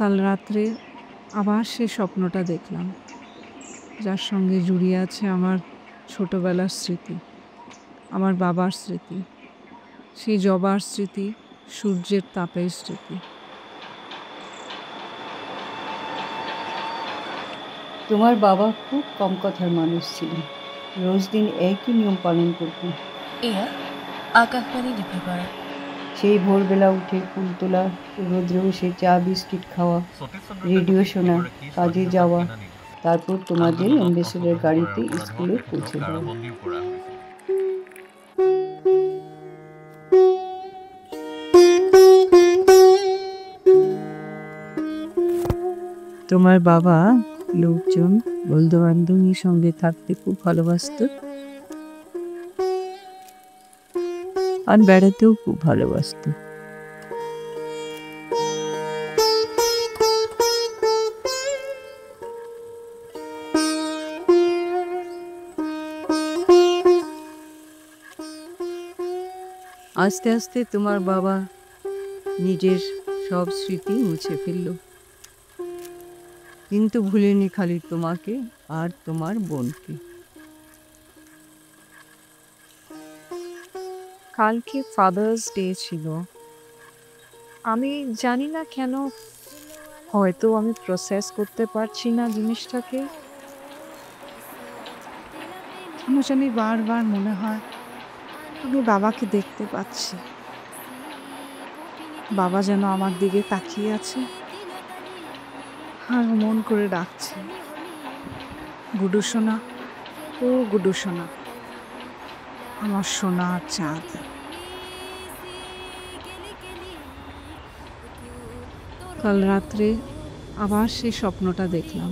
কাল রাত্রে আবার সে স্বপ্নটা দেখলাম, যার সঙ্গে জড়িয়ে আছে আমার ছোটবেলার স্মৃতি, আমার বাবার স্মৃতি, সেই জবার স্মৃতি, সূর্যের তাপের স্মৃতি। তোমার বাবা খুব কম কথার মানুষ ছিলেন। রোজ দিন একই নিয়ম পালন করতেন। এয়া আকাশবাণী ডিব্ৰুগড়। সেই ভোরবেলা উঠে ফুল তোলা, রোদ্রে বসে চা বিস্কিট খাওয়া, রেডিও শোনা, কাজে যাওয়া, তারপর তোমাদের অ্যাম্বাসেডার গাড়িতে স্কুলে পৌঁছে দেওয়া। তোমার বাবা লোকজন, বন্ধু বান্ধবীর সঙ্গে থাকতে খুব ভালোবাসত, আর বেড়াতেও খুব ভালোবাসত। আস্তে আস্তে তোমার বাবা নিজের সব স্মৃতি মুছে ফেলল, কিন্তু ভুলেনি খালি তোমাকে আর তোমার বোনকে। কালকে ফাদার্স ডে ছিল। আমি জানি না কেন, হয়তো আমি প্রসেস করতে পারছি না জিনিসটাকে। কেন জানি বারবার মনে হয় আমি বাবাকে দেখতে পাচ্ছি, বাবা যেন আমার দিকে তাকিয়ে আছে আর মন করে ডাকছে, গুডু সোনা, ও গুডু সোনা, আমার সোনা চাঁদ। কাল রাত্রে আবার সেই স্বপ্নটা দেখলাম,